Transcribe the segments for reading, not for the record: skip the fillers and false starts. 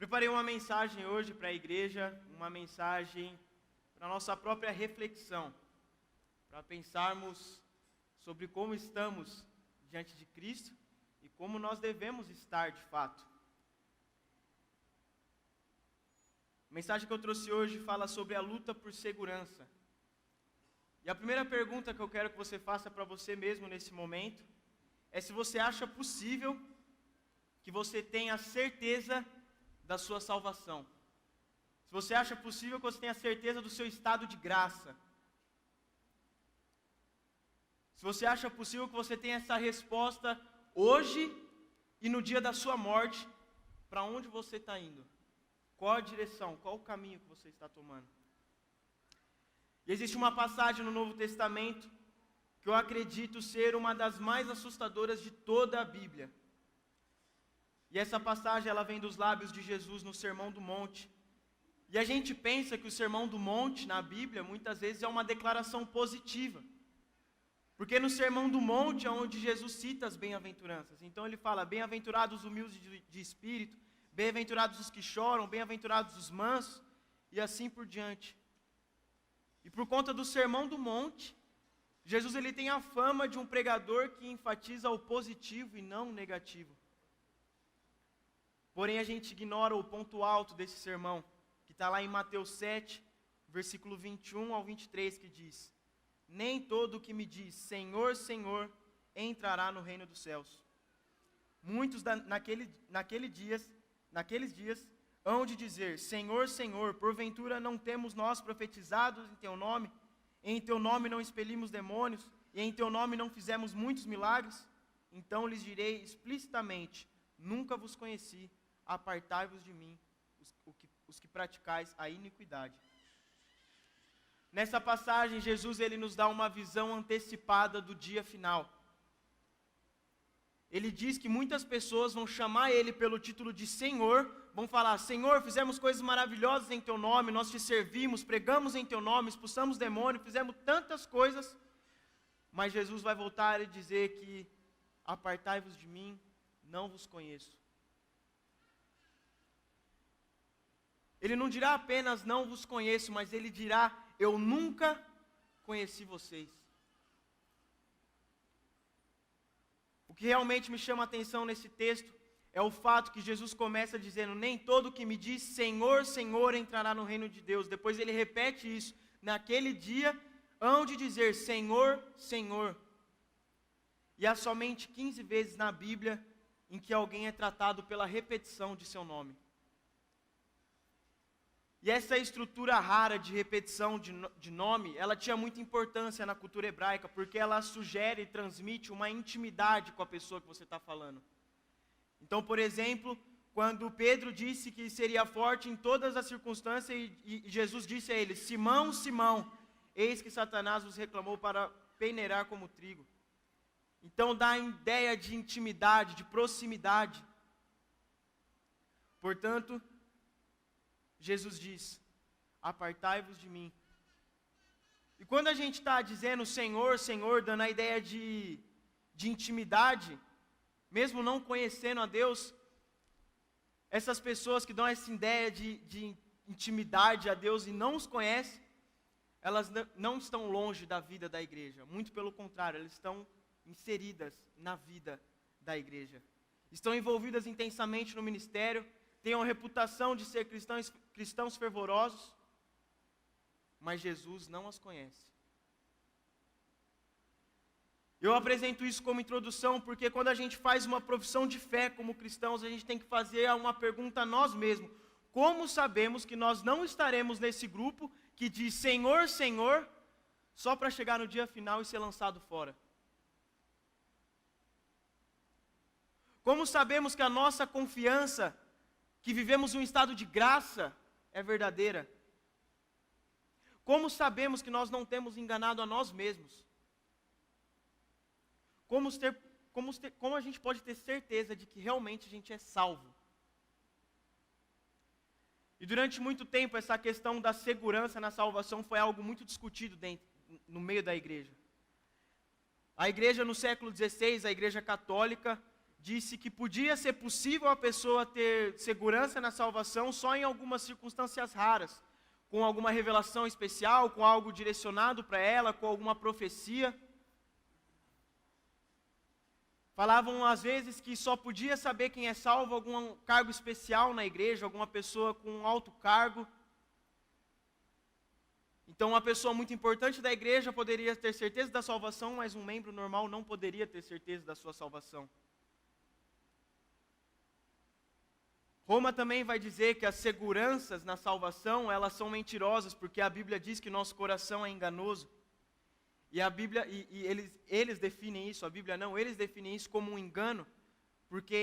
Preparei uma mensagem hoje para a igreja, uma mensagem para a nossa própria reflexão, para pensarmos sobre como estamos diante de Cristo e como nós devemos estar de fato. A mensagem que eu trouxe hoje fala sobre a luta por segurança. E a primeira pergunta que eu quero que você faça para você mesmo nesse momento é se você acha possível que você tenha certeza da sua salvação. Se você acha possível que você tenha certeza do seu estado de graça. Se você acha possível que você tenha essa resposta hoje e no dia da sua morte, para onde você está indo? Qual a direção, qual o caminho que você está tomando? E existe uma passagem no Novo Testamento que eu acredito ser uma das mais assustadoras de toda a Bíblia. E essa passagem ela vem dos lábios de Jesus no Sermão do Monte. E a gente pensa que o Sermão do Monte na Bíblia muitas vezes é uma declaração positiva. Porque no Sermão do Monte é onde Jesus cita as bem-aventuranças. Então ele fala, bem-aventurados os humildes de espírito, bem-aventurados os que choram, bem-aventurados os mansos, e assim por diante. E por conta do Sermão do Monte, Jesus ele tem a fama de um pregador que enfatiza o positivo e não o negativo. Porém, a gente ignora o ponto alto desse sermão, que está lá em Mateus 7, versículo 21 ao 23, que diz: nem todo o que me diz, Senhor, Senhor, entrará no reino dos céus. Muitos naqueles dias hão de dizer, Senhor, Senhor, porventura não temos nós profetizado em Teu nome, e em Teu nome não expelimos demônios, e em Teu nome não fizemos muitos milagres? Então lhes direi explicitamente, nunca vos conheci, apartai-vos de mim, os que praticais a iniquidade. Nessa passagem, Jesus ele nos dá uma visão antecipada do dia final. Ele diz que muitas pessoas vão chamar ele pelo título de Senhor, vão falar, Senhor, fizemos coisas maravilhosas em Teu nome, nós Te servimos, pregamos em Teu nome, expulsamos demônios, fizemos tantas coisas, mas Jesus vai voltar e dizer que, apartai-vos de mim, não vos conheço. Ele não dirá apenas não vos conheço, mas ele dirá, eu nunca conheci vocês. O que realmente me chama a atenção nesse texto é o fato que Jesus começa dizendo, nem todo que me diz Senhor, Senhor entrará no reino de Deus. Depois ele repete isso, naquele dia hão de dizer Senhor, Senhor. E há somente 15 vezes na Bíblia em que alguém é tratado pela repetição de seu nome. E essa estrutura rara de repetição de nome, ela tinha muita importância na cultura hebraica, porque ela sugere e transmite uma intimidade com a pessoa que você está falando. Então, por exemplo, quando Pedro disse que seria forte em todas as circunstâncias, e Jesus disse a ele, Simão, Simão, eis que Satanás vos reclamou para peneirar como trigo. Então dá a ideia de intimidade, de proximidade. Portanto, Jesus diz, apartai-vos de mim. E quando a gente está dizendo Senhor, Senhor, dando a ideia de intimidade, mesmo não conhecendo a Deus, essas pessoas que dão essa ideia de intimidade a Deus e não os conhecem, elas não estão longe da vida da igreja. Muito pelo contrário, elas estão inseridas na vida da igreja. Estão envolvidas intensamente no ministério, têm a reputação de ser cristãos fervorosos, mas Jesus não as conhece. Eu apresento isso como introdução, porque quando a gente faz uma profissão de fé como cristãos, a gente tem que fazer uma pergunta a nós mesmos. Como sabemos que nós não estaremos nesse grupo que diz Senhor, Senhor, só para chegar no dia final e ser lançado fora? Como sabemos que a nossa confiança, que vivemos um estado de graça, é verdadeira? Como sabemos que nós não temos enganado a nós mesmos? Como a gente pode ter certeza de que realmente a gente é salvo? E durante muito tempo essa questão da segurança na salvação foi algo muito discutido no meio da igreja. A igreja no século XVI, a igreja católica, disse que podia ser possível a pessoa ter segurança na salvação só em algumas circunstâncias raras, com alguma revelação especial, com algo direcionado para ela, com alguma profecia. Falavam às vezes que só podia saber quem é salvo algum cargo especial na igreja, alguma pessoa com um alto cargo. Então uma pessoa muito importante da igreja poderia ter certeza da salvação, mas um membro normal não poderia ter certeza da sua salvação. Roma também vai dizer que as seguranças na salvação, elas são mentirosas, porque a Bíblia diz que nosso coração é enganoso. E a Bíblia, eles definem isso, a Bíblia não, eles definem isso como um engano, porque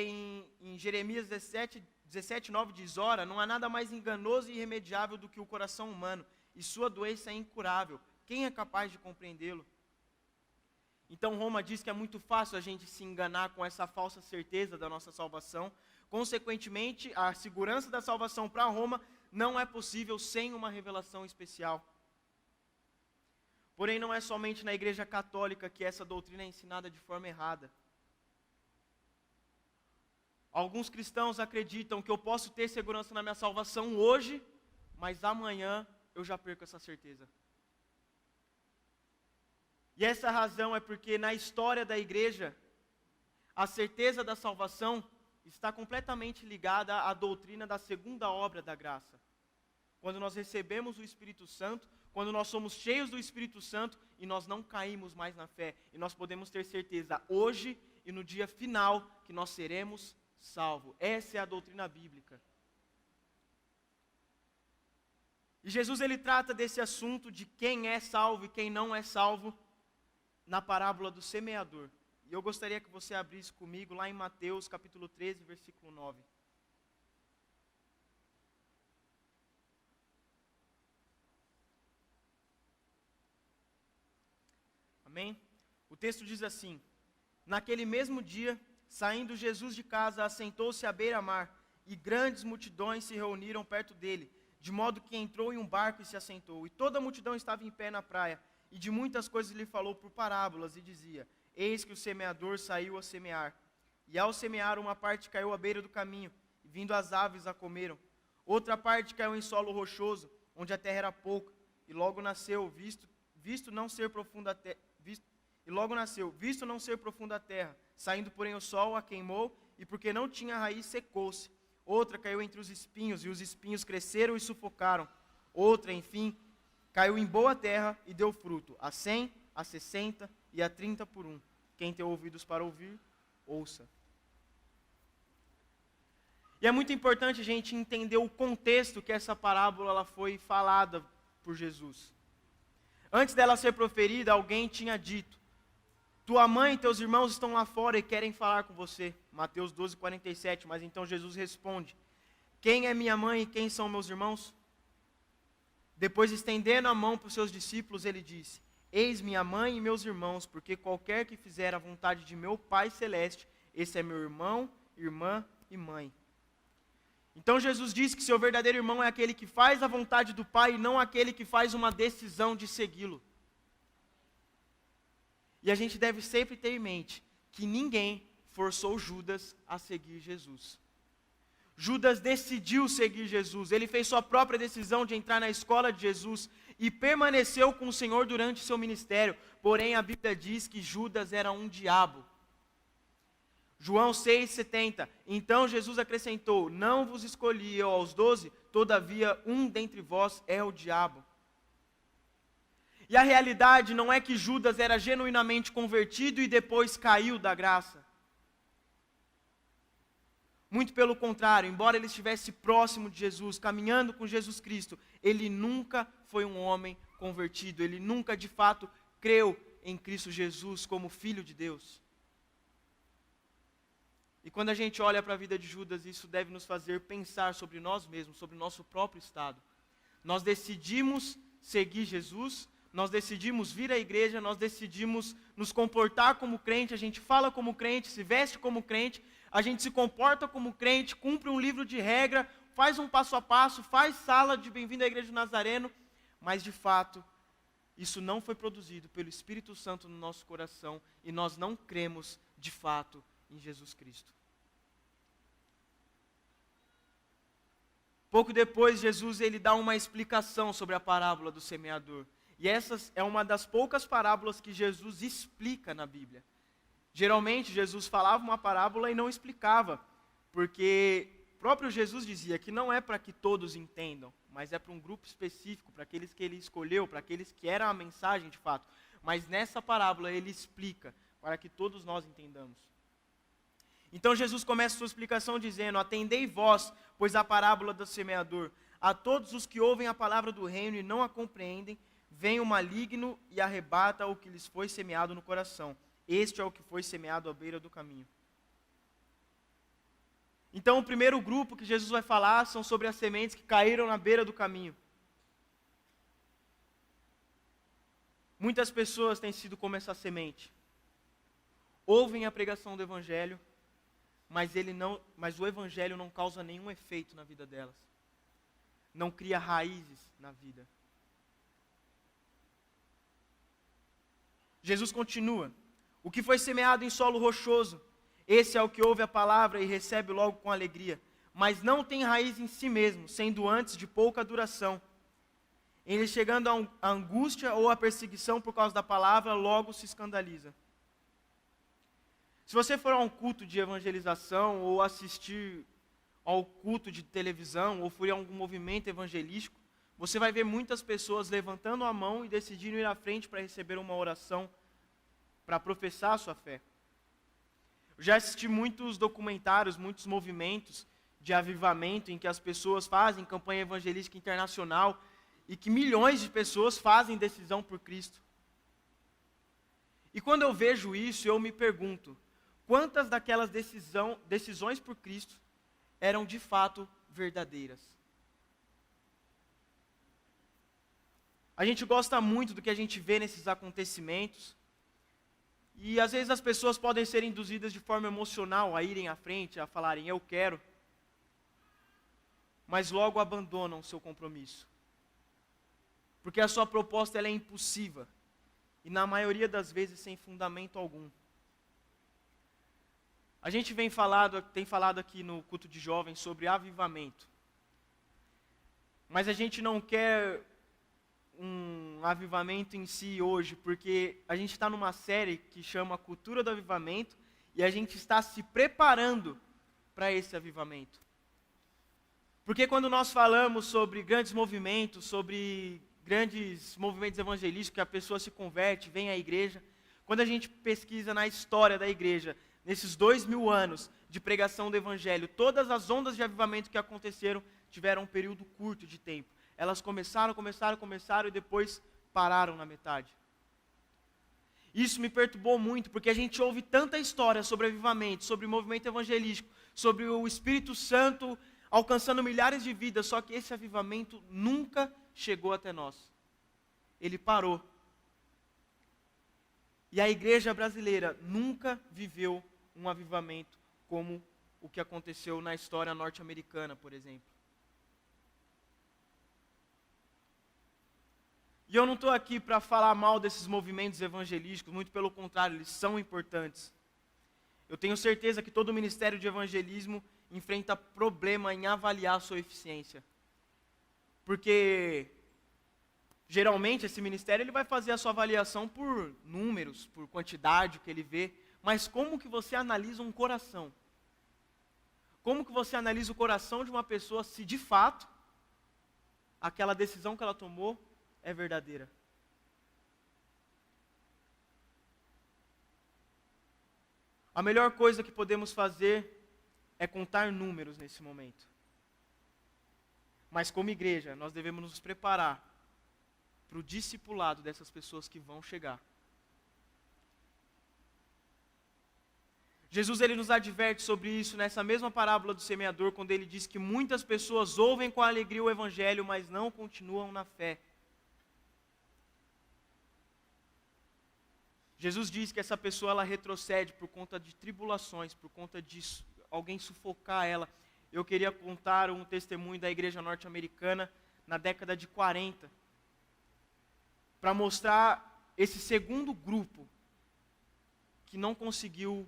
em Jeremias 17:9 diz: ora, não há nada mais enganoso e irremediável do que o coração humano, e sua doença é incurável. Quem é capaz de compreendê-lo? Então Roma diz que é muito fácil a gente se enganar com essa falsa certeza da nossa salvação. Consequentemente, a segurança da salvação para Roma não é possível sem uma revelação especial. Porém, não é somente na Igreja Católica que essa doutrina é ensinada de forma errada. Alguns cristãos acreditam que eu posso ter segurança na minha salvação hoje, mas amanhã eu já perco essa certeza. E essa razão é porque na história da igreja, a certeza da salvação está completamente ligada à doutrina da segunda obra da graça. Quando nós recebemos o Espírito Santo, quando nós somos cheios do Espírito Santo e nós não caímos mais na fé, e nós podemos ter certeza hoje e no dia final que nós seremos salvos. Essa é a doutrina bíblica. E Jesus ele trata desse assunto de quem é salvo e quem não é salvo na parábola do semeador. E eu gostaria que você abrisse comigo lá em Mateus capítulo 13, versículo 9. Amém? O texto diz assim: naquele mesmo dia, saindo Jesus de casa, assentou-se à beira-mar, e grandes multidões se reuniram perto dele, de modo que entrou em um barco e se assentou. E toda a multidão estava em pé na praia, e de muitas coisas lhe falou por parábolas, e dizia: eis que o semeador saiu a semear. E ao semear, uma parte caiu à beira do caminho, e vindo as aves a comeram. Outra parte caiu em solo rochoso, onde a terra era pouca, e logo nasceu, visto não ser profunda a terra, saindo porém o sol a queimou, e porque não tinha raiz, secou-se. Outra caiu entre os espinhos, e os espinhos cresceram e sufocaram. Outra, enfim, caiu em boa terra e deu fruto, a 100, a 60 e a 30 por um. Quem tem ouvidos para ouvir, ouça. E é muito importante a gente entender o contexto que essa parábola ela foi falada por Jesus. Antes dela ser proferida, alguém tinha dito: tua mãe e teus irmãos estão lá fora e querem falar com você. Mateus 12:47. Mas então Jesus responde: quem é minha mãe e quem são meus irmãos? Depois, estendendo a mão para os seus discípulos, ele disse: eis minha mãe e meus irmãos, porque qualquer que fizer a vontade de meu Pai Celeste, esse é meu irmão, irmã e mãe. Então Jesus disse que seu verdadeiro irmão é aquele que faz a vontade do Pai e não aquele que faz uma decisão de segui-lo. E a gente deve sempre ter em mente que ninguém forçou Judas a seguir Jesus. Judas decidiu seguir Jesus, ele fez sua própria decisão de entrar na escola de Jesus e permaneceu com o Senhor durante seu ministério. Porém, a Bíblia diz que Judas era um diabo. João 6,70. Então Jesus acrescentou: não vos escolhi eu aos 12, todavia um dentre vós é o diabo. E a realidade não é que Judas era genuinamente convertido e depois caiu da graça. Muito pelo contrário, embora ele estivesse próximo de Jesus, caminhando com Jesus Cristo, ele nunca foi um homem convertido, ele nunca de fato creu em Cristo Jesus como Filho de Deus. E quando a gente olha para a vida de Judas, isso deve nos fazer pensar sobre nós mesmos, sobre o nosso próprio estado. Nós decidimos seguir Jesus, nós decidimos vir à igreja, nós decidimos nos comportar como crente, a gente fala como crente, se veste como crente, a gente se comporta como crente, cumpre um livro de regra, faz um passo a passo, faz sala de bem-vindo à igreja do Nazareno, mas de fato, isso não foi produzido pelo Espírito Santo no nosso coração e nós não cremos de fato em Jesus Cristo. Pouco depois, Jesus ele dá uma explicação sobre a parábola do semeador. E essa é uma das poucas parábolas que Jesus explica na Bíblia. Geralmente, Jesus falava uma parábola e não explicava, porque o próprio Jesus dizia que não é para que todos entendam, mas é para um grupo específico, para aqueles que ele escolheu, para aqueles que eram a mensagem de fato. Mas nessa parábola ele explica, para que todos nós entendamos. Então Jesus começa a sua explicação dizendo: atendei vós, pois a parábola do semeador. A todos os que ouvem a palavra do reino e não a compreendem, vem o maligno e arrebata o que lhes foi semeado no coração. Este é o que foi semeado à beira do caminho. Então o primeiro grupo que Jesus vai falar são sobre as sementes que caíram na beira do caminho. Muitas pessoas têm sido como essa semente. Ouvem a pregação do Evangelho, mas o Evangelho não causa nenhum efeito na vida delas. Não cria raízes na vida. Jesus continua: o que foi semeado em solo rochoso, esse é o que ouve a palavra e recebe logo com alegria, mas não tem raiz em si mesmo, sendo antes de pouca duração. Ele, chegando à angústia ou à perseguição por causa da palavra, logo se escandaliza. Se você for a um culto de evangelização, ou assistir ao culto de televisão, ou for a algum movimento evangelístico, você vai ver muitas pessoas levantando a mão e decidindo ir à frente para receber uma oração, para professar a sua fé. Eu já assisti muitos documentários, muitos movimentos de avivamento, em que as pessoas fazem campanha evangelística internacional, e que milhões de pessoas fazem decisão por Cristo. E quando eu vejo isso, eu me pergunto, quantas daquelas decisões por Cristo eram de fato verdadeiras? A gente gosta muito do que a gente vê nesses acontecimentos, e às vezes as pessoas podem ser induzidas de forma emocional a irem à frente, a falarem eu quero, mas logo abandonam o seu compromisso. Porque a sua proposta ela é impulsiva, e na maioria das vezes sem fundamento algum. A gente tem falado aqui no culto de jovens sobre avivamento. Mas a gente não quer um avivamento em si hoje, porque a gente está numa série que chama Cultura do Avivamento, e a gente está se preparando para esse avivamento. Porque quando nós falamos sobre grandes movimentos, sobre grandes movimentos evangelísticos, que a pessoa se converte, vem à igreja, quando a gente pesquisa na história da igreja, nesses 2000 anos de pregação do evangelho, todas as ondas de avivamento que aconteceram tiveram um período curto de tempo. Elas começaram e depois pararam na metade. Isso me perturbou muito, porque a gente ouve tanta história sobre avivamento, sobre movimento evangelístico, sobre o Espírito Santo alcançando milhares de vidas, só que esse avivamento nunca chegou até nós. Ele parou. E a igreja brasileira nunca viveu um avivamento como o que aconteceu na história norte-americana, por exemplo. E eu não estou aqui para falar mal desses movimentos evangelísticos, muito pelo contrário, eles são importantes. Eu tenho certeza que todo ministério de evangelismo enfrenta problema em avaliar a sua eficiência. Porque geralmente esse ministério ele vai fazer a sua avaliação por números, por quantidade que ele vê, mas como que você analisa um coração? Como que você analisa o coração de uma pessoa se de fato aquela decisão que ela tomou é verdadeira? A melhor coisa que podemos fazer é contar números nesse momento. Mas como igreja, nós devemos nos preparar para o discipulado dessas pessoas que vão chegar. Jesus ele nos adverte sobre isso nessa mesma parábola do semeador, quando ele diz que muitas pessoas ouvem com alegria o evangelho, mas não continuam na fé. Jesus diz que essa pessoa ela retrocede por conta de tribulações, por conta de alguém sufocar ela. Eu queria contar um testemunho da igreja norte-americana na década de 40, para mostrar esse segundo grupo que não conseguiu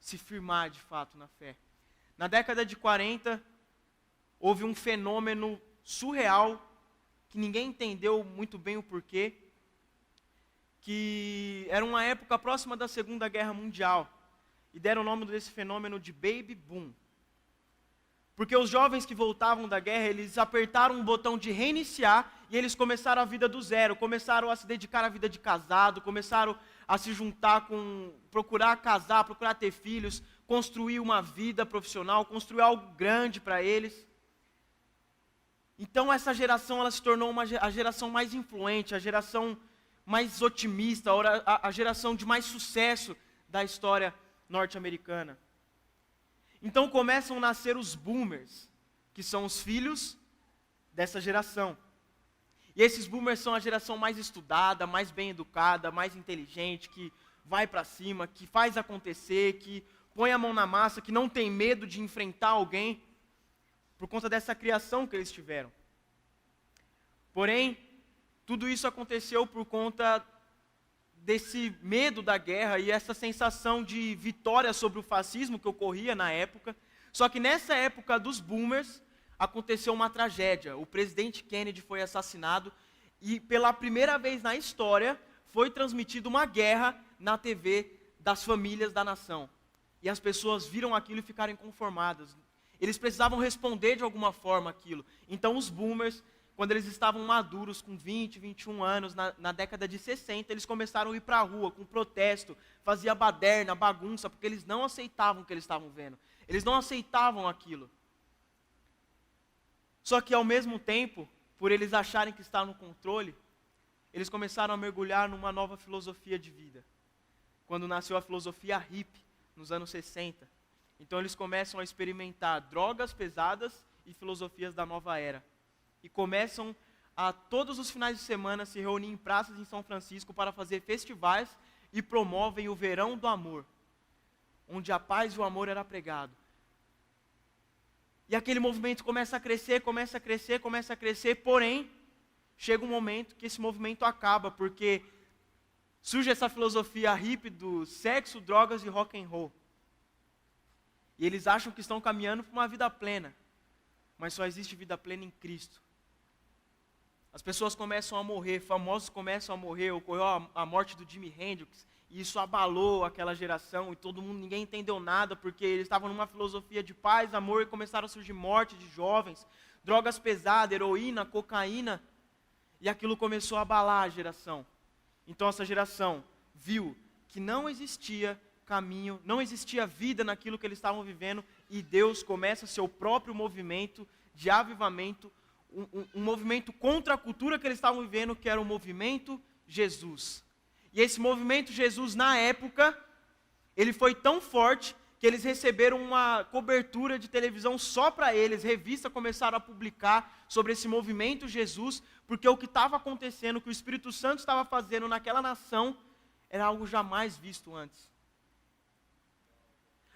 se firmar de fato na fé. Na década de 40, houve um fenômeno surreal, que ninguém entendeu muito bem o porquê, que era uma época próxima da Segunda Guerra Mundial, e deram o nome desse fenômeno de Baby Boom. Porque os jovens que voltavam da guerra, eles apertaram um botão de reiniciar, e eles começaram a vida do zero, começaram a se dedicar à vida de casado, começaram a se juntar procurar casar, procurar ter filhos, construir uma vida profissional, construir algo grande para eles. Então essa geração, ela se tornou a geração mais influente, a geração mais otimista, a geração de mais sucesso da história norte-americana. Então começam a nascer os boomers, que são os filhos dessa geração. E esses boomers são a geração mais estudada, mais bem educada, mais inteligente, que vai para cima, que faz acontecer, que põe a mão na massa, que não tem medo de enfrentar alguém, por conta dessa criação que eles tiveram. Porém, tudo isso aconteceu por conta desse medo da guerra e essa sensação de vitória sobre o fascismo que ocorria na época. Só que nessa época dos boomers, aconteceu uma tragédia. O presidente Kennedy foi assassinado e pela primeira vez na história foi transmitida uma guerra na TV das famílias da nação. E as pessoas viram aquilo e ficaram inconformadas. Eles precisavam responder de alguma forma aquilo. Então os boomers, quando eles estavam maduros, com 20, 21 anos, na década de 60, eles começaram a ir para a rua com protesto, fazia baderna, bagunça, porque eles não aceitavam o que eles estavam vendo. Eles não aceitavam aquilo. Só que ao mesmo tempo, por eles acharem que estavam no controle, eles começaram a mergulhar numa nova filosofia de vida. Quando nasceu a filosofia hippie, nos anos 60. Então eles começam a experimentar drogas pesadas e filosofias da nova era. E começam a todos os finais de semana se reunir em praças em São Francisco para fazer festivais e promovem o verão do amor, onde a paz e o amor era pregado. E aquele movimento começa a crescer, começa a crescer, começa a crescer, porém, chega um momento que esse movimento acaba, porque surge essa filosofia hippie do sexo, drogas e rock and roll. E eles acham que estão caminhando para uma vida plena, mas só existe vida plena em Cristo. As pessoas começam a morrer, famosos começam a morrer, ocorreu a morte do Jimi Hendrix, e isso abalou aquela geração, e todo mundo, ninguém entendeu nada, porque eles estavam numa filosofia de paz, amor, e começaram a surgir morte de jovens, drogas pesadas, heroína, cocaína, e aquilo começou a abalar a geração. Então essa geração viu que não existia caminho, não existia vida naquilo que eles estavam vivendo, e Deus começa seu próprio movimento de avivamento, um movimento contra a cultura que eles estavam vivendo, que era o movimento Jesus. E esse movimento Jesus, na época, ele foi tão forte que eles receberam uma cobertura de televisão só para eles, revistas começaram a publicar sobre esse movimento Jesus, porque o que estava acontecendo, o que o Espírito Santo estava fazendo naquela nação, era algo jamais visto antes.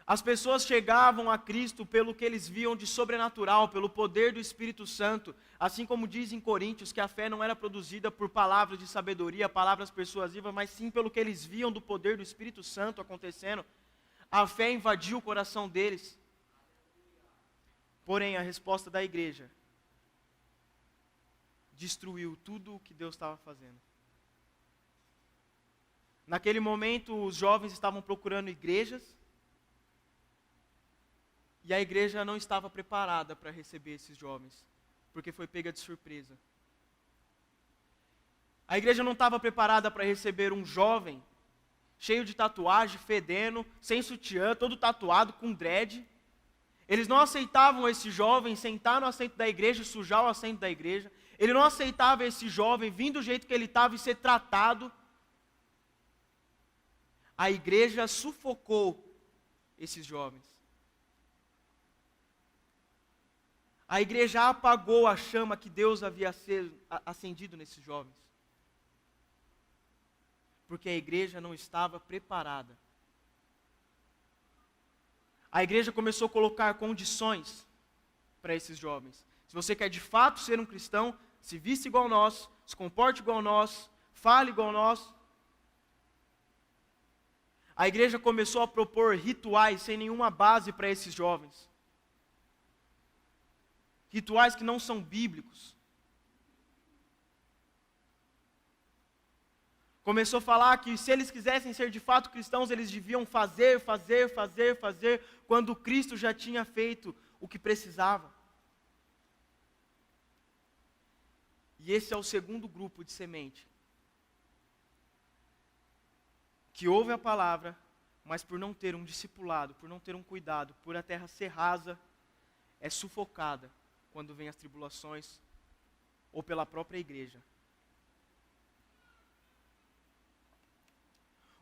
As pessoas chegavam a Cristo pelo que eles viam de sobrenatural, pelo poder do Espírito Santo, assim como diz em Coríntios que a fé não era produzida por palavras de sabedoria, palavras persuasivas, mas sim pelo que eles viam do poder do Espírito Santo acontecendo. A fé invadiu o coração deles. Porém, a resposta da igreja destruiu tudo o que Deus estava fazendo. Naquele momento, os jovens estavam procurando igrejas, e a igreja não estava preparada para receber esses jovens, porque foi pega de surpresa. A igreja não estava preparada para receber um jovem cheio de tatuagem, fedendo, sem sutiã, todo tatuado, com dread. Eles não aceitavam esse jovem sentar no assento da igreja, sujar o assento da igreja. Ele não aceitava esse jovem vir do jeito que ele estava e ser tratado. A igreja sufocou esses jovens. A igreja apagou a chama que Deus havia acendido nesses jovens. Porque a igreja não estava preparada. A igreja começou a colocar condições para esses jovens. Se você quer de fato ser um cristão, se vista igual nós, se comporte igual nós, fale igual nós. A igreja começou a propor rituais sem nenhuma base para esses jovens. Rituais que não são bíblicos. Começou a falar que se eles quisessem ser de fato cristãos, eles deviam fazer, quando Cristo já tinha feito o que precisava. E esse é o segundo grupo de semente, que ouve a palavra, mas por não ter um discipulado, por não ter um cuidado, por a terra ser rasa, é sufocada quando vem as tribulações, ou pela própria igreja.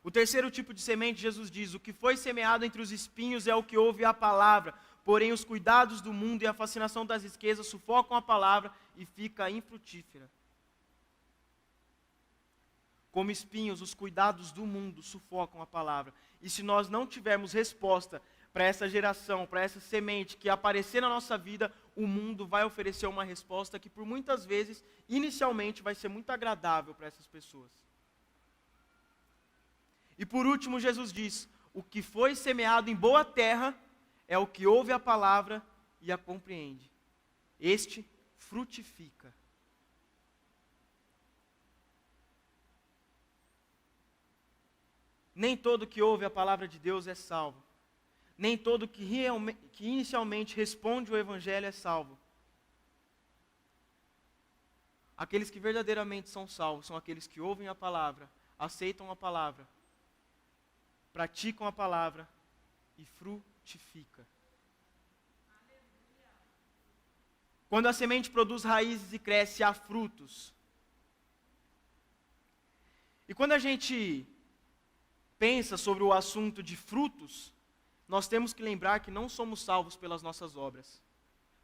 O terceiro tipo de semente, Jesus diz, o que foi semeado entre os espinhos é o que ouve a palavra, porém os cuidados do mundo e a fascinação das riquezas sufocam a palavra e fica infrutífera. Como espinhos, os cuidados do mundo sufocam a palavra. E se nós não tivermos resposta para essa geração, para essa semente que aparecer na nossa vida, o mundo vai oferecer uma resposta que por muitas vezes, inicialmente, vai ser muito agradável para essas pessoas. E por último, Jesus diz, o que foi semeado em boa terra é o que ouve a palavra e a compreende. Este frutifica. Nem todo que ouve a palavra de Deus é salvo. Nem todo que inicialmente responde o evangelho é salvo. Aqueles que verdadeiramente são salvos são aqueles que ouvem a palavra, aceitam a palavra, praticam a palavra e frutifica. Quando a semente produz raízes e cresce, há frutos. E quando a gente pensa sobre o assunto de frutos, nós temos que lembrar que não somos salvos pelas nossas obras.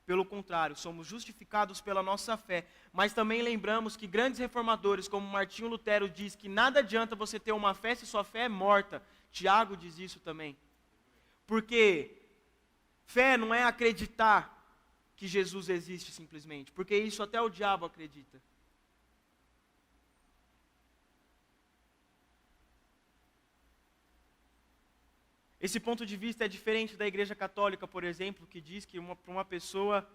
Pelo contrário, somos justificados pela nossa fé. Mas também lembramos que grandes reformadores, como Martinho Lutero diz, que nada adianta você ter uma fé se sua fé é morta. Tiago diz isso também. Porque fé não é acreditar que Jesus existe simplesmente. Porque isso até o diabo acredita. Esse ponto de vista é diferente da Igreja Católica, por exemplo, que diz que para uma pessoa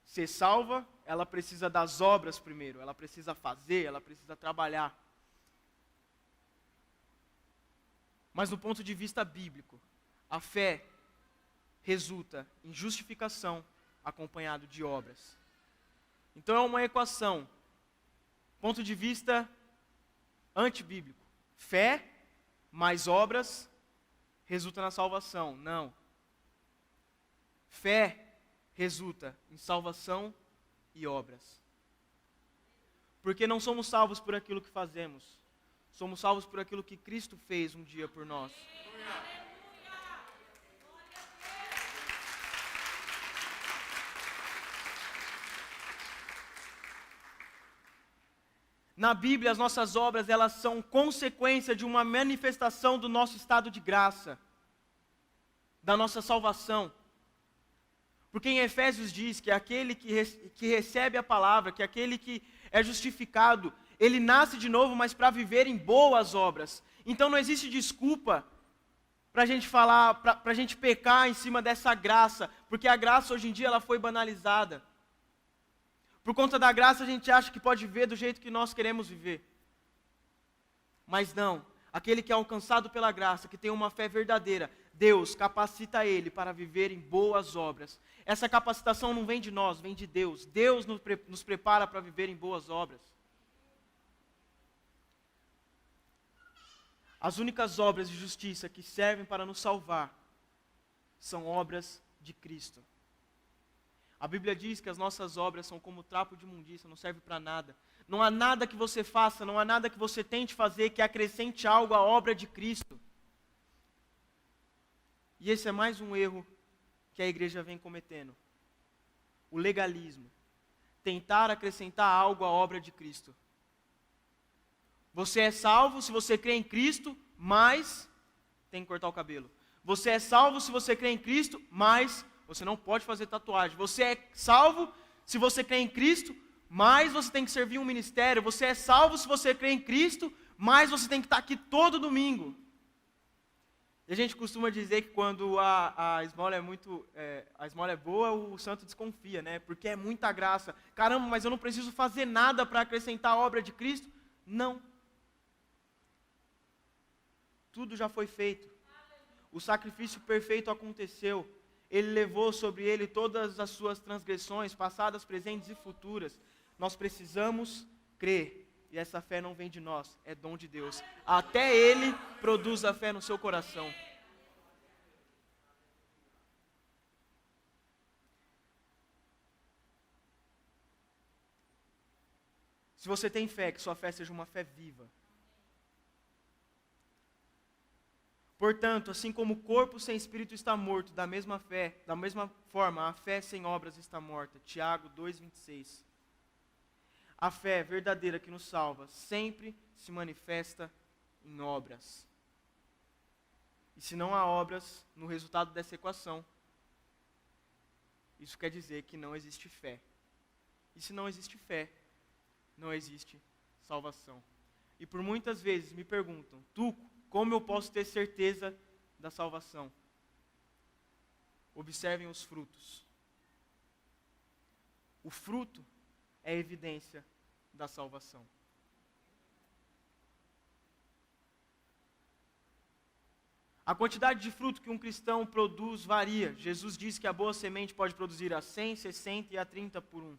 ser salva, ela precisa das obras primeiro, ela precisa fazer, ela precisa trabalhar. Mas do ponto de vista bíblico, a fé resulta em justificação acompanhado de obras. Então é uma equação, ponto de vista antibíblico. Fé mais obras resulta na salvação. Não. Fé resulta em salvação e obras. Porque não somos salvos por aquilo que fazemos. Somos salvos por aquilo que Cristo fez um dia por nós. Na Bíblia, as nossas obras, elas são consequência de uma manifestação do nosso estado de graça, da nossa salvação. Porque em Efésios diz que aquele que recebe a palavra, que aquele que é justificado, ele nasce de novo, mas para viver em boas obras. Então não existe desculpa para a gente falar, para a gente pecar em cima dessa graça, porque a graça hoje em dia ela foi banalizada. Por conta da graça a gente acha que pode viver do jeito que nós queremos viver. Mas não, aquele que é alcançado pela graça, que tem uma fé verdadeira, Deus capacita ele para viver em boas obras. Essa capacitação não vem de nós, vem de Deus. Deus nos prepara para viver em boas obras. As únicas obras de justiça que servem para nos salvar são obras de Cristo. A Bíblia diz que as nossas obras são como trapo de imundícia, não serve para nada. Não há nada que você faça, não há nada que você tente fazer que acrescente algo à obra de Cristo. E esse é mais um erro que a igreja vem cometendo. O legalismo. Tentar acrescentar algo à obra de Cristo. Você é salvo se você crê em Cristo, mas tem que cortar o cabelo. Você é salvo se você crê em Cristo, mas você não pode fazer tatuagem. Você é salvo se você crê em Cristo, mas você tem que servir um ministério. Você é salvo se você crê em Cristo, mas você tem que estar aqui todo domingo. E a gente costuma dizer que quando a esmola a esmola é boa, o santo desconfia, né? Porque é muita graça. Caramba, mas eu não preciso fazer nada para acrescentar a obra de Cristo? Não. Tudo já foi feito. O sacrifício perfeito aconteceu. Ele levou sobre ele todas as suas transgressões, passadas, presentes e futuras. Nós precisamos crer. E essa fé não vem de nós, é dom de Deus. Até Ele produz a fé no seu coração. Se você tem fé, que sua fé seja uma fé viva. Portanto, assim como o corpo sem espírito está morto, da mesma forma, a fé sem obras está morta. Tiago 2:26. A fé verdadeira que nos salva sempre se manifesta em obras. E se não há obras no resultado dessa equação, isso quer dizer que não existe fé. E se não existe fé, não existe salvação. E por muitas vezes me perguntam, Tuco, como eu posso ter certeza da salvação? Observem os frutos. O fruto é evidência da salvação. A quantidade de fruto que um cristão produz varia. Jesus diz que a boa semente pode produzir a 100, 60 e a 30 por um.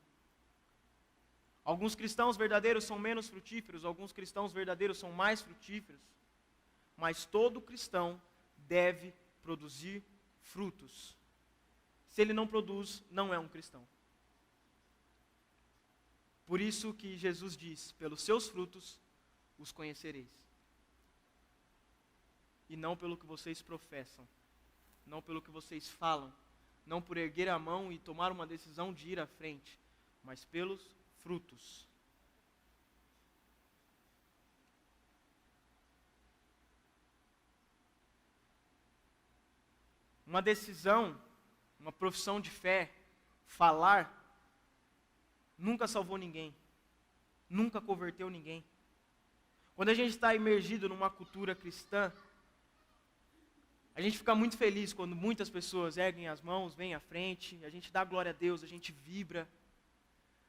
Alguns cristãos verdadeiros são menos frutíferos, alguns cristãos verdadeiros são mais frutíferos. Mas todo cristão deve produzir frutos. Se ele não produz, não é um cristão. Por isso que Jesus diz, pelos seus frutos os conhecereis. E não pelo que vocês professam, não pelo que vocês falam, não por erguer a mão e tomar uma decisão de ir à frente, mas pelos frutos. Uma decisão, uma profissão de fé, falar, nunca salvou ninguém, nunca converteu ninguém. Quando a gente está imergido numa cultura cristã, a gente fica muito feliz quando muitas pessoas erguem as mãos, vêm à frente, a gente dá glória a Deus, a gente vibra,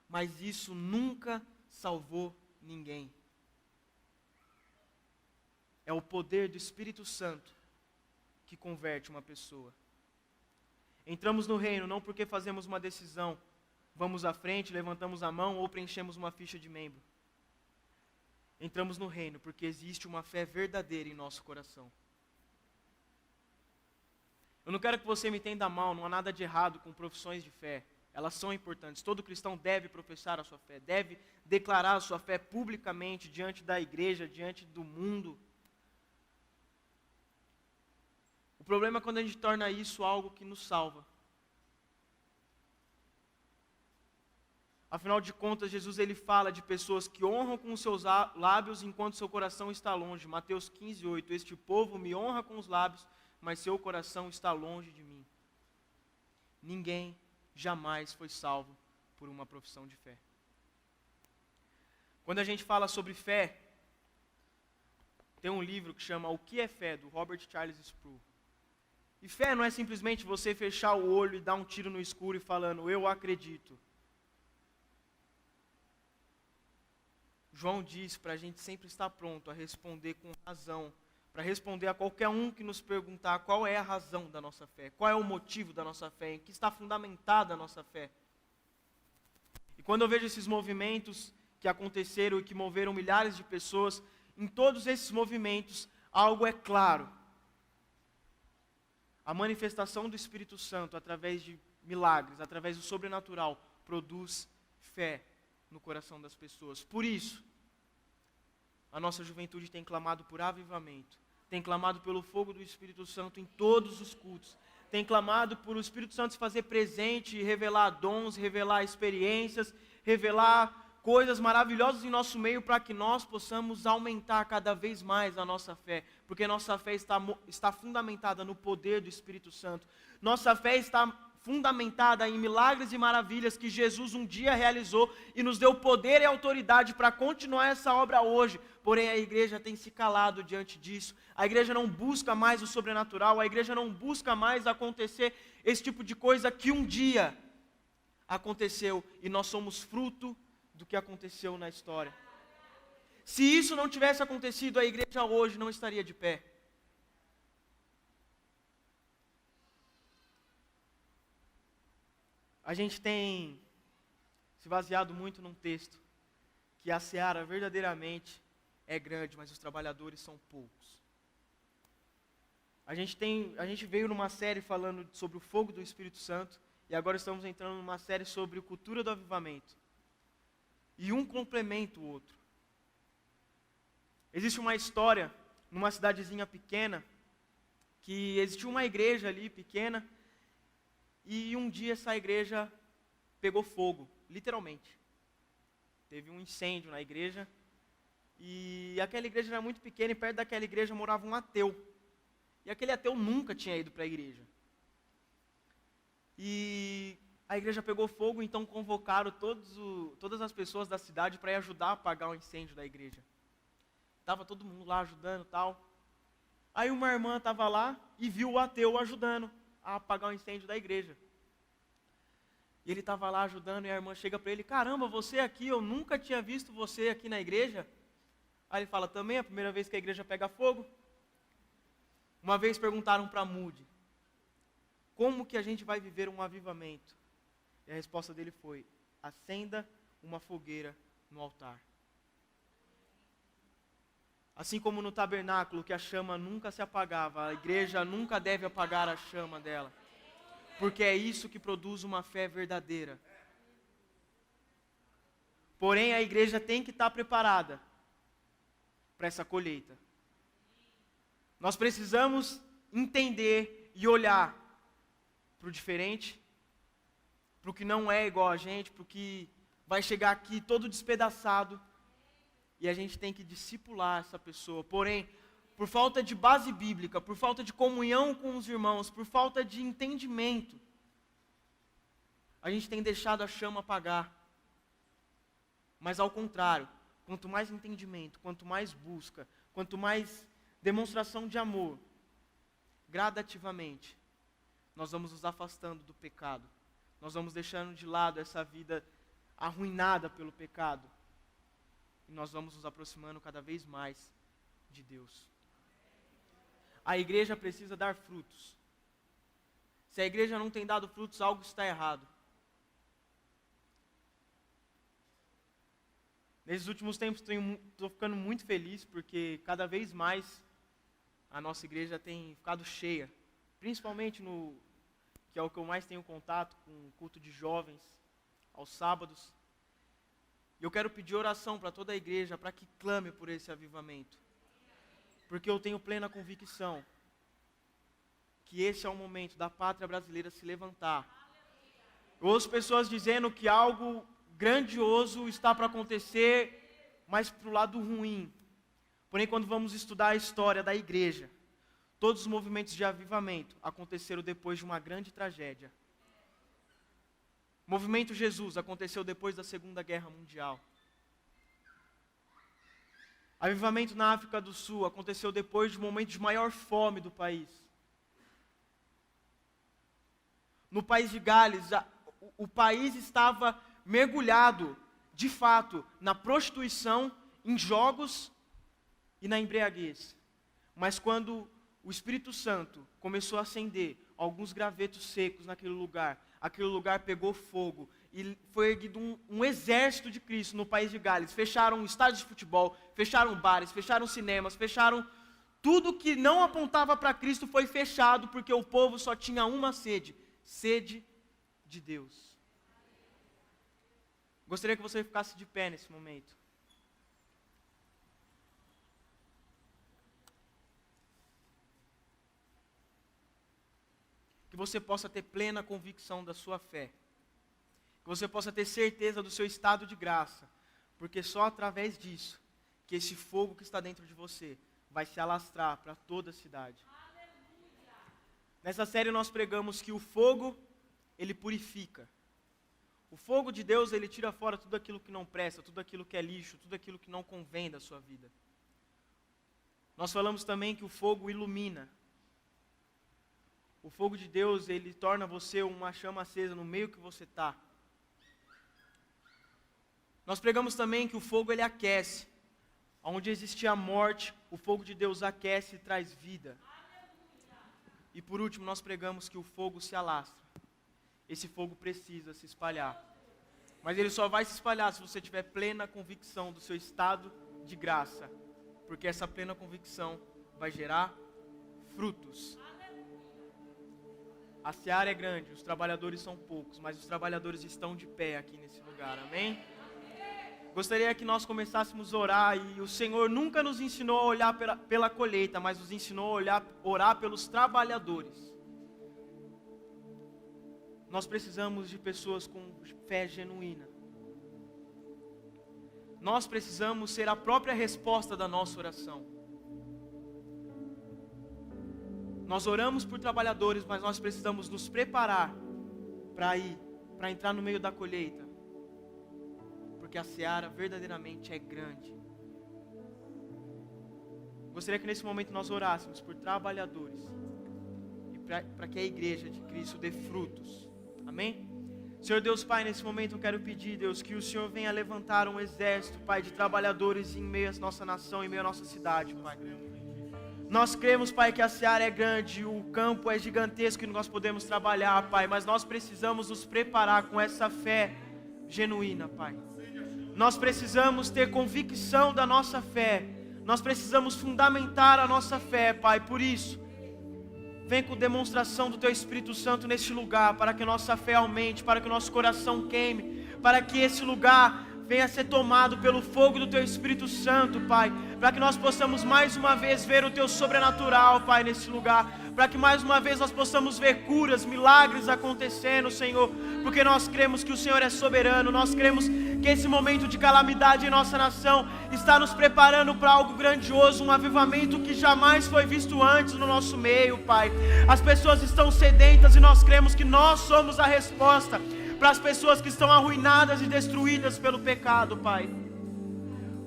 mas isso nunca salvou ninguém. É o poder do Espírito Santo que converte uma pessoa. Entramos no reino não porque fazemos uma decisão, vamos à frente, levantamos a mão ou preenchemos uma ficha de membro. Entramos no reino porque existe uma fé verdadeira em nosso coração. Eu não quero que você me entenda mal, não há nada de errado com profissões de fé. Elas são importantes. Todo cristão deve professar a sua fé, deve declarar a sua fé publicamente diante da igreja, diante do mundo. O problema é quando a gente torna isso algo que nos salva. Afinal de contas, Jesus ele fala de pessoas que honram com os seus lábios enquanto seu coração está longe. Mateus 15:8. Este povo me honra com os lábios, mas seu coração está longe de mim. Ninguém jamais foi salvo por uma profissão de fé. Quando a gente fala sobre fé, tem um livro que chama O que é Fé, do Robert Charles Sproul. E fé não é simplesmente você fechar o olho e dar um tiro no escuro e falando, eu acredito. João diz para a gente sempre estar pronto a responder com razão, para responder a qualquer um que nos perguntar qual é a razão da nossa fé, qual é o motivo da nossa fé, em que está fundamentada a nossa fé. E quando eu vejo esses movimentos que aconteceram e que moveram milhares de pessoas, em todos esses movimentos, algo é claro. A manifestação do Espírito Santo, através de milagres, através do sobrenatural, produz fé no coração das pessoas. Por isso, a nossa juventude tem clamado por avivamento, tem clamado pelo fogo do Espírito Santo em todos os cultos, tem clamado por o Espírito Santo se fazer presente e revelar dons, revelar experiências, revelar coisas maravilhosas em nosso meio para que nós possamos aumentar cada vez mais a nossa fé, porque nossa fé está fundamentada no poder do Espírito Santo. Nossa fé está fundamentada em milagres e maravilhas que Jesus um dia realizou e nos deu poder e autoridade para continuar essa obra hoje. Porém, a igreja tem se calado diante disso. A igreja não busca mais o sobrenatural, a igreja não busca mais acontecer esse tipo de coisa que um dia aconteceu e nós somos fruto do que aconteceu na história. Se isso não tivesse acontecido, a igreja hoje não estaria de pé. A gente tem se baseado muito num texto, que a seara verdadeiramente é grande, mas os trabalhadores são poucos. A gente veio numa série falando sobre o fogo do Espírito Santo, e agora estamos entrando numa série sobre cultura do avivamento. E um complementa o outro. Existe uma história, numa cidadezinha pequena, que existiu uma igreja ali pequena, e um dia essa igreja pegou fogo, literalmente. Teve um incêndio na igreja, e aquela igreja era muito pequena, e perto daquela igreja morava um ateu. E aquele ateu nunca tinha ido para a igreja. E a igreja pegou fogo, então convocaram todas as pessoas da cidade para ir ajudar a apagar o incêndio da igreja. Estava todo mundo lá ajudando e tal. Aí uma irmã estava lá e viu o ateu ajudando a apagar o incêndio da igreja. E ele estava lá ajudando e a irmã chega para ele: caramba, você aqui, eu nunca tinha visto você aqui na igreja. Aí ele fala: também é a primeira vez que a igreja pega fogo. Uma vez perguntaram para Moody: como que a gente vai viver um avivamento? E a resposta dele foi: acenda uma fogueira no altar. Assim como no tabernáculo, que a chama nunca se apagava, a igreja nunca deve apagar a chama dela. Porque é isso que produz uma fé verdadeira. Porém, a igreja tem que estar preparada para essa colheita. Nós precisamos entender e olhar para o diferente, para o que não é igual a gente, para o que vai chegar aqui todo despedaçado. E a gente tem que discipular essa pessoa. Porém, por falta de base bíblica, por falta de comunhão com os irmãos, por falta de entendimento, a gente tem deixado a chama apagar. Mas ao contrário, quanto mais entendimento, quanto mais busca, quanto mais demonstração de amor, gradativamente, nós vamos nos afastando do pecado. Nós vamos deixando de lado essa vida arruinada pelo pecado. E nós vamos nos aproximando cada vez mais de Deus. A igreja precisa dar frutos. Se a igreja não tem dado frutos, algo está errado. Nesses últimos tempos estou ficando muito feliz, porque cada vez mais a nossa igreja tem ficado cheia. Principalmente que é o que eu mais tenho contato, com o culto de jovens, aos sábados. E eu quero pedir oração para toda a igreja, para que clame por esse avivamento. Porque eu tenho plena convicção que esse é o momento da pátria brasileira se levantar. Eu ouço pessoas dizendo que algo grandioso está para acontecer, mas para o lado ruim. Porém, quando vamos estudar a história da igreja, todos os movimentos de avivamento aconteceram depois de uma grande tragédia. O movimento Jesus aconteceu depois da Segunda Guerra Mundial. Avivamento na África do Sul aconteceu depois de um momento de maior fome do país. No país de Gales, o país estava mergulhado, de fato, na prostituição, em jogos e na embriaguez. Mas quando o Espírito Santo começou a acender alguns gravetos secos naquele lugar, aquele lugar pegou fogo e foi erguido um exército de Cristo no país de Gales. Fecharam estádios de futebol, fecharam bares, fecharam cinemas, fecharam tudo que não apontava para Cristo foi fechado, porque o povo só tinha uma sede, sede de Deus. Gostaria que você ficasse de pé nesse momento. Que você possa ter plena convicção da sua fé. Que você possa ter certeza do seu estado de graça. Porque só através disso, que esse fogo que está dentro de você vai se alastrar para toda a cidade. Aleluia. Nessa série nós pregamos que o fogo ele purifica. O fogo de Deus, ele tira fora tudo aquilo que não presta, tudo aquilo que é lixo, tudo aquilo que não convém da sua vida. Nós falamos também que o fogo ilumina. O fogo de Deus, ele torna você uma chama acesa no meio que você está. Nós pregamos também que o fogo, ele aquece. Onde existia a morte, o fogo de Deus aquece e traz vida. E por último, nós pregamos que o fogo se alastra. Esse fogo precisa se espalhar. Mas ele só vai se espalhar se você tiver plena convicção do seu estado de graça. Porque essa plena convicção vai gerar frutos. A seara é grande, os trabalhadores são poucos, mas os trabalhadores estão de pé aqui nesse lugar, amém? Gostaria que nós começássemos a orar, e o Senhor nunca nos ensinou a olhar pela colheita, mas nos ensinou a orar pelos trabalhadores. Nós precisamos de pessoas com fé genuína. Nós precisamos ser a própria resposta da nossa oração. Nós oramos por trabalhadores, mas nós precisamos nos preparar para entrar no meio da colheita. Porque a seara verdadeiramente é grande. Gostaria que nesse momento nós orássemos por trabalhadores e para que a igreja de Cristo dê frutos. Amém? Senhor Deus Pai, nesse momento eu quero pedir, Deus, que o Senhor venha levantar um exército, Pai, de trabalhadores em meio à nossa nação, em meio à nossa cidade, Pai. Nós cremos, Pai, que a seara é grande, o campo é gigantesco e nós podemos trabalhar, Pai, mas nós precisamos nos preparar com essa fé genuína, Pai. Nós precisamos ter convicção da nossa fé, nós precisamos fundamentar a nossa fé, Pai, por isso, vem com demonstração do Teu Espírito Santo neste lugar, para que a nossa fé aumente, para que o nosso coração queime, para que esse lugar venha a ser tomado pelo fogo do Teu Espírito Santo, Pai, para que nós possamos mais uma vez ver o Teu sobrenatural, Pai, nesse lugar, para que mais uma vez nós possamos ver curas, milagres acontecendo, Senhor, porque nós cremos que o Senhor é soberano, nós cremos que esse momento de calamidade em nossa nação está nos preparando para algo grandioso, um avivamento que jamais foi visto antes no nosso meio, Pai. As pessoas estão sedentas e nós cremos que nós somos a resposta para as pessoas que estão arruinadas e destruídas pelo pecado, Pai.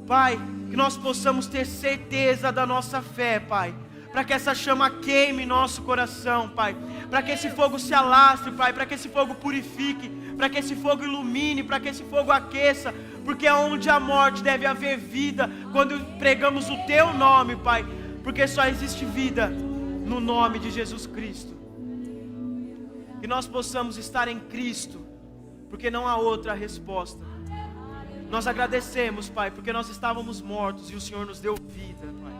Pai, que nós possamos ter certeza da nossa fé, Pai, para que essa chama queime nosso coração, Pai, para que esse fogo se alastre, Pai, para que esse fogo purifique, para que esse fogo ilumine, para que esse fogo aqueça, porque onde há morte deve haver vida, quando pregamos o Teu nome, Pai, porque só existe vida no nome de Jesus Cristo. Que nós possamos estar em Cristo, porque não há outra resposta. Nós agradecemos, Pai, porque nós estávamos mortos e o Senhor nos deu vida, Pai.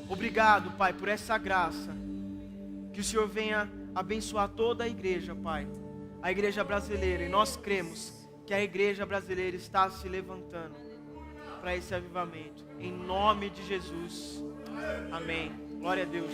Obrigado, Pai, por essa graça. Que o Senhor venha abençoar toda a igreja, Pai, a igreja brasileira, e nós cremos que a igreja brasileira está se levantando para esse avivamento, em nome de Jesus, amém, glória a Deus.